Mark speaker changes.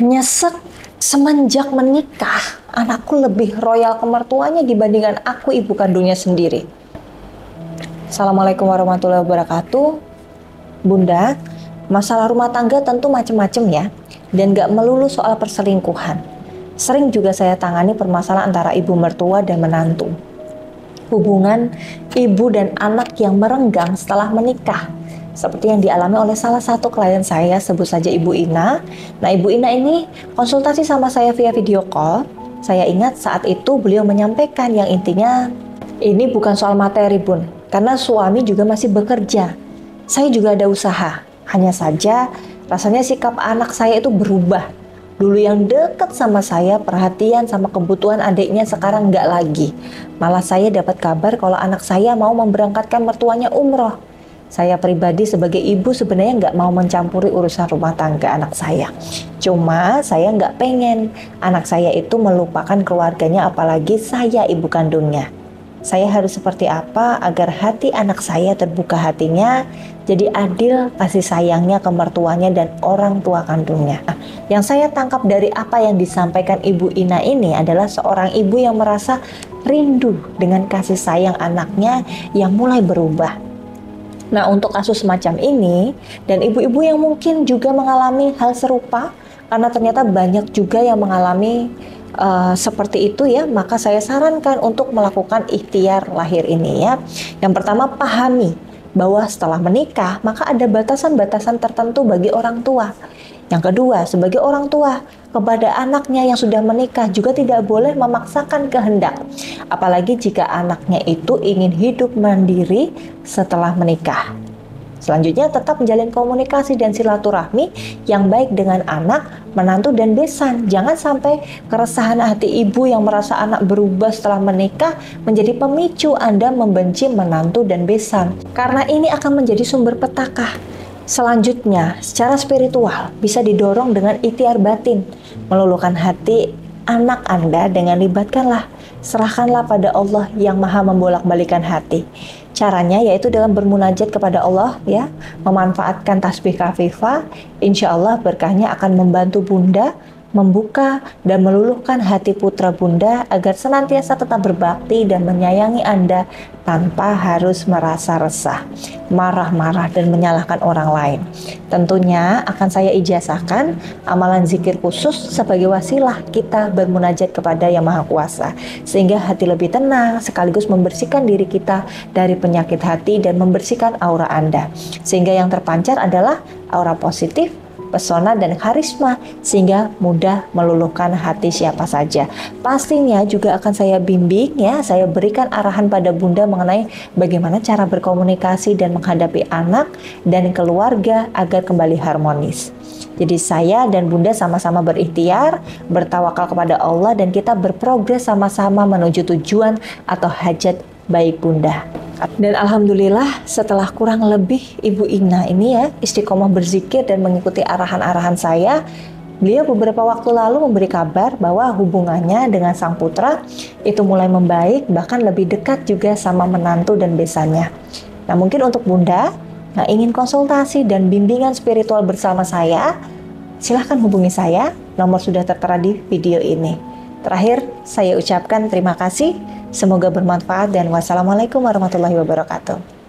Speaker 1: Nyesek semenjak menikah, anakku lebih royal ke mertuanya dibandingkan aku ibu kandungnya sendiri. Assalamualaikum warahmatullahi wabarakatuh. Bunda, masalah rumah tangga tentu macam-macam ya, dan gak melulu soal perselingkuhan. Sering juga saya tangani permasalahan antara ibu mertua dan menantu. Hubungan ibu dan anak yang merenggang setelah menikah, seperti yang dialami oleh salah satu klien saya, sebut saja Ibu Ina. Nah, Ibu Ina ini konsultasi sama saya via video call. Saya ingat saat itu beliau menyampaikan yang intinya ini bukan soal materi, Bun, karena suami juga masih bekerja. Saya juga ada usaha. Hanya saja rasanya sikap anak saya itu berubah. Dulu yang dekat sama saya, perhatian sama kebutuhan adiknya, sekarang nggak lagi. Malah saya dapat kabar kalau anak saya mau memberangkatkan mertuanya umroh. Saya pribadi sebagai ibu sebenarnya nggak mau mencampuri urusan rumah tangga anak saya. Cuma saya nggak pengen anak saya itu melupakan keluarganya, apalagi saya ibu kandungnya. Saya harus seperti apa agar hati anak saya terbuka hatinya, jadi adil kasih sayangnya ke mertuanya dan orang tua kandungnya. Nah, yang saya tangkap dari apa yang disampaikan Ibu Ina ini adalah seorang ibu yang merasa rindu dengan kasih sayang anaknya yang mulai berubah. Nah, untuk kasus semacam ini dan ibu-ibu yang mungkin juga mengalami hal serupa, karena ternyata banyak juga yang mengalami seperti itu ya, maka saya sarankan untuk melakukan ikhtiar lahir ini ya. Yang pertama, pahami bahwa setelah menikah maka ada batasan-batasan tertentu bagi orang tua. Yang kedua, sebagai orang tua kepada anaknya yang sudah menikah juga tidak boleh memaksakan kehendak, apalagi jika anaknya itu ingin hidup mandiri setelah menikah. Selanjutnya, tetap menjalin komunikasi dan silaturahmi yang baik dengan anak, menantu, dan besan. Jangan sampai keresahan hati ibu yang merasa anak berubah setelah menikah menjadi pemicu Anda membenci menantu dan besan. Karena ini akan menjadi sumber petaka. Selanjutnya, secara spiritual bisa didorong dengan ikhtiar batin, meluluhkan hati anak Anda dengan libatkanlah, serahkanlah pada Allah yang maha membolak-balikan hati. Caranya yaitu dengan bermunajat kepada Allah ya, memanfaatkan tasbih kafifah. Insya Allah berkahnya akan membantu Bunda membuka dan meluluhkan hati putra Bunda agar senantiasa tetap berbakti dan menyayangi Anda tanpa harus merasa resah, marah-marah dan menyalahkan orang lain. Tentunya akan saya ijazahkan amalan zikir khusus sebagai wasilah kita bermunajat kepada Yang Maha Kuasa, sehingga hati lebih tenang sekaligus membersihkan diri kita dari penyakit hati dan membersihkan aura Anda, sehingga yang terpancar adalah aura positif, pesona dan karisma, sehingga mudah meluluhkan hati siapa saja. Pastinya juga akan saya bimbing ya, saya berikan arahan pada Bunda mengenai bagaimana cara berkomunikasi dan menghadapi anak dan keluarga agar kembali harmonis. Jadi saya dan Bunda sama-sama berikhtiar, bertawakal kepada Allah, dan kita berprogres sama-sama menuju tujuan atau hajat baik Bunda. Dan alhamdulillah setelah kurang lebih Ibu Ina ini ya istiqomah berzikir dan mengikuti arahan-arahan saya, beliau beberapa waktu lalu memberi kabar bahwa hubungannya dengan sang putra itu mulai membaik, bahkan lebih dekat juga sama menantu dan besannya. Nah, mungkin untuk Bunda yang ingin konsultasi dan bimbingan spiritual bersama saya, silahkan hubungi saya, nomor sudah tertera di video ini. Terakhir, saya ucapkan terima kasih. Semoga bermanfaat dan wassalamualaikum warahmatullahi wabarakatuh.